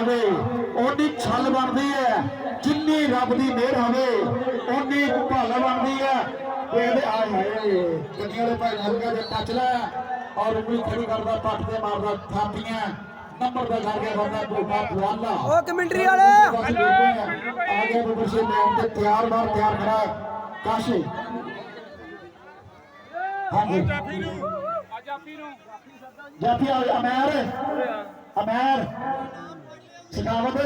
आवे उन्नी छल बनती है, जिन्नी रब की मेहर होवे उन्नी भल बनती है। टच लै और उंगली खड़ी करता, पट से मारदा थापियां नंबर का कर गया बंदा गोपा बुआला। ओ कमेंट्री वाले आगे बबरशेर मैदान के तैयार बार तैयार खड़ा काशी। हाँ जी जाफी अमैर अमैर सखावत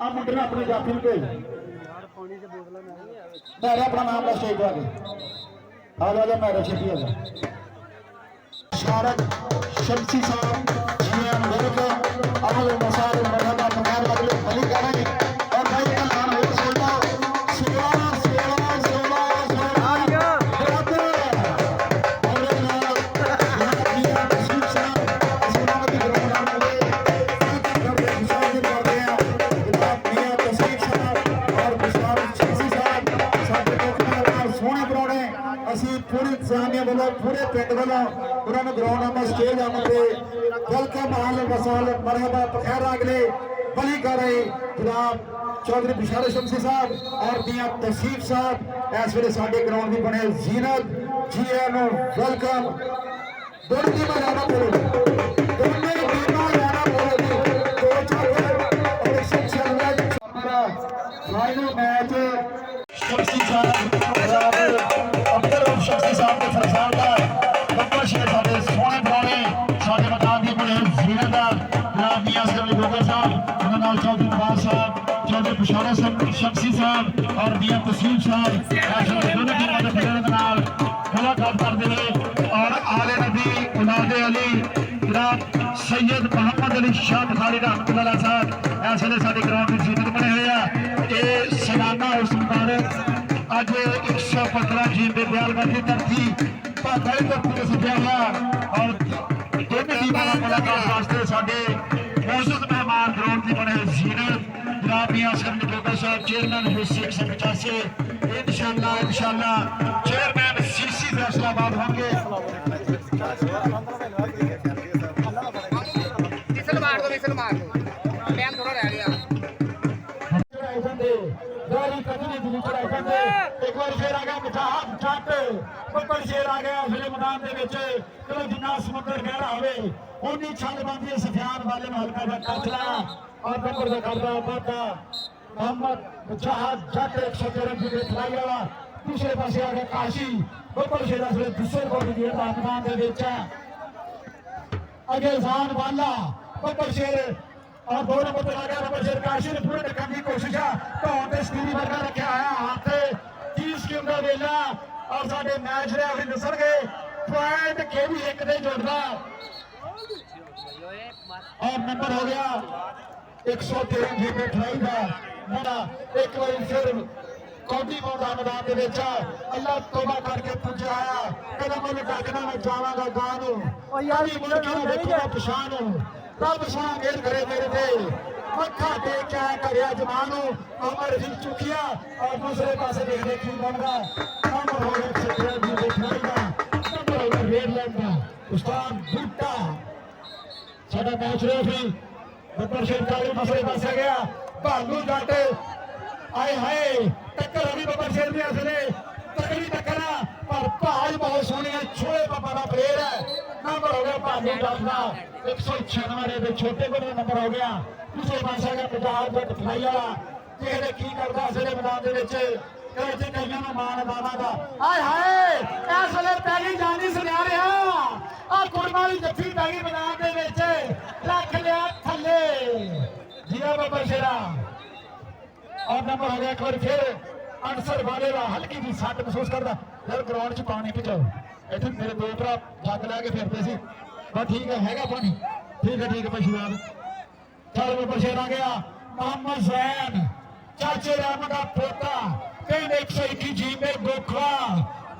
आ मुंडे ने अपने जाफी को मैं अपना नाम का स्टेज पे आ जा मैं छेती आ शारद शमसी साहब जीएम वर्ग अमल मसाल मरहबा पगार लगले भली करेंगे और भाई का नाम हो सोलह सोलह सोलह सोलह पूरी इंतजामिया वालों पूरे पिंड वालों उन्होंने ग्राउंड नंबर स्टेज आने वेलकम हाल मसाल मरहबा पखैर अगले बली कर रहे जनाब चौधरी बिशार शमसी साहब और दिया तसीफ साहब इस वे साढ़े ग्राउंड भी बने जीनत जी एम वेलकम दोनों टीमें ज्यादा बोलो फाइनल मैच शमसी साहब शक्ति साहब के फरसान का बब्बर शेर साढ़े सोने बनाने साढ़े मैदान की बने जीने का जनाब मियां असलम गोगर साहब उन्होंने चौधरी नवाज साहब चौधरी बिशारा शमसी साहब और मियां तसीम साहब दोनों टीमों के प्लेयर के नाल मुलाकात करते हैं और आले नबी उलादे अली जनाब सैयद मोहम्मद अली शाह बुखारी रहमतुल्लाह साहब इस वे साढ़े ग्राउंड में जीत बने हुए हैं। ये सालाना उस मुबारक अज 115 जी के बयालगंज की धरती भागल धरती से सजा गया और दोनों टीमों का मुलाकात वास्ते साडे मौजूद मेहमान ग्राउंड की बने जीनत जनाब मियां असलम गोगर साहब चेयरमैन हिस्से 185 इंशाअल्लाह चेयरमैन सीसी फैसलाबाद होंगे। एक बार फिर आ गया मुजाहद जट बब्बर शेर आ गया फिर मैदान के चलो जिन्ना समुद्र गहरा हो उन्नी छल बनती है सफियान वाले हल्का का कचरा और बब्बर का करदा बाधा मोहम्मद मुजाहद जट 113 जी खिलाई वाला दूसरे पासे आ गया काशी बब्बर शेर दूसरे को मैदान के अगे जान वाला बब्बर शेर और दो नंबर पर आ गया बब्बर शेर काशी ने पूरे ढकन की कोशिश है तो स्टीली वर्गा रखा है हाथ 30 गेम का वेला और साडे मैच रेफरी दसन गए पॉइंट के भी एक दे जोड़दा और नंबर हो गया 113 जी पे खिलाई का मुंडा एक बार फिर कौटी पौधा मैदान के विच अल्लाह तौबा करके पूछा आया कदम मैं डाकना मैं जावांगा गान यानी मुल्क में देखूंगा पछाण रब सोना मेल करे मेरे पे मक्खा दे क्या करे जमानू अमर ही चुकिया और दूसरे पासे देखने की बनगा नंबर हो गया क्षेत्र भी देखनेगा नंबर हो गया रेडलैंड का उस्ताद बूटा साडा मैच रेफरी बब्बर शेर काले मसले पासे गया भालू जट आए हाय टक्कर अभी बब्बर शेर भी असले तगड़ी टक्कर पर भाज बहुत सोहनी है छोए पापा का प्लेयर है नंबर हो गया भालू जट का 196 छोटे को नंबर हो गया दूसरे पासे का मुजाहद जट खिलाई वाला किसी की करता असले मैदान के कईयों में मान बाबा का आए हाय इस वे पहली जानी सुना रहा आ कुड़मा की जफी पैगी मैदान के रख लिया थले जिया बब्बर शेरा और नंबर हो गया एक बार फिर अनसर वाले का हल्की जी सट महसूस करता फिर ग्राउंड च पानी भिजाओ इतने मेरे दो भरा जग लैके फिरते सी बस ठीक है पानी ठीक है पशुआब चल बब्बर शेर आ गया मोहम्मद जैन चाचे राम का पोता कहीं 121 जी में गोखला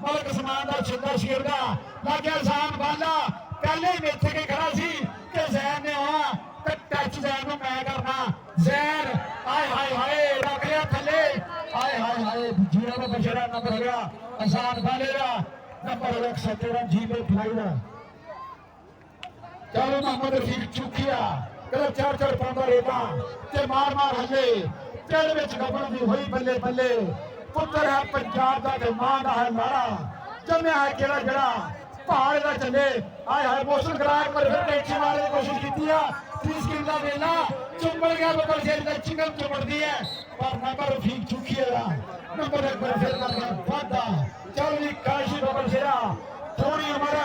मलक समान का छिंदा शेर का लगे एहसान वाला पहले ही मेथे के खड़ा सी कि जैन ने आना टच जैन को मैं करना जैन आए हाय हाय रख लिया थले आए हाय हाय जीरो में बशेरा नंबर हो गया एहसान वाले का नंबर हो गया 113 जी में खिलाई का चलो मोहम्मद रफीक चुकिया कदे चढ़ चढ़ पाਉਂਦਾ ਰੇਤਾ ਤੇ ਮਾਰ ਮਾਰ ਹੱਲੇ ਪਿੰਡ ਵਿੱਚ ਗੱਬਣ ਦੀ ਹੋਈ ਬੱਲੇ ਬੱਲੇ ਪੁੱਤਰ ਹੈ ਪੰਜਾਬ ਦਾ ਤੇ ਮਾਂ ਦਾ ਹੈ ਲਾੜਾ ਜੰਮਿਆ ਹੈ ਕਿਹੜਾ ਜਿਹੜਾ पहाड़ का चले आए हाय मोशन कराया पर फिर टैक्सी मारने की कोशिश की है 30 किलो का वेला चुंबड़ गया बब्बर शेर का चिंगम चुंबड़ दी है पर नंबर फीक चुकी है नंबर एक बार फिर करना वादा चल जी काशी बब्बर शेरा थोड़ी हमारा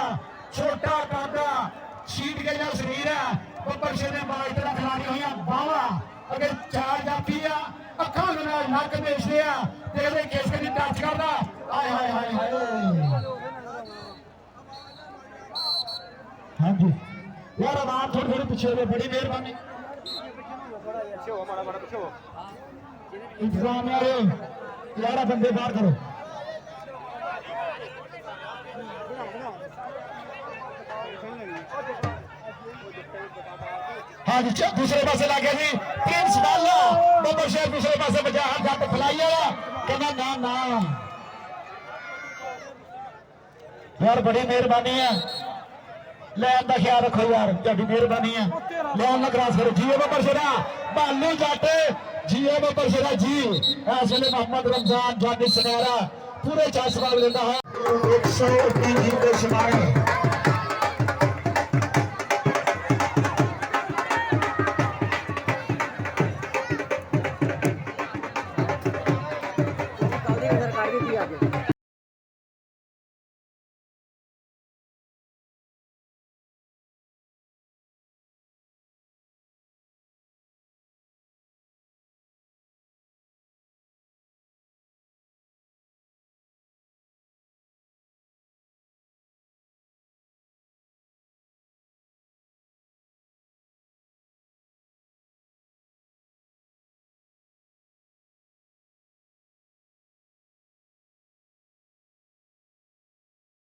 छोटा कांदा सीट गया शरीर है बब्बर शेर ने बाल इतना खिलाड़ी हुई बावा अगर चार जाती है अखा नक बेचते हैं देखते किस कभी टच करता आए हाय हाय हाय हाँ जी यार आवाज थोड़ी थोड़ी पीछे हो बड़ी मेहरबानी इंतजाम यार बंदे बाहर करो हाँ जी दूसरे पासे लग गया जी प्रिंस वाला बब्बर शेर दूसरे पासे बजा हाथ जाके फैलाई कहना ना ना यार बड़ी मेहरबानी है लैन का ख्याल रखो यार तुहाडी मेहरबानी है लैन ना क्रॉस करो जी बब्बर शेरा भालू जट जी बब्बर शेरा जी इस वेले मोहम्मद रमजान जानी सुनहरा पूरे 4 सवाल लेता है 130 के समाए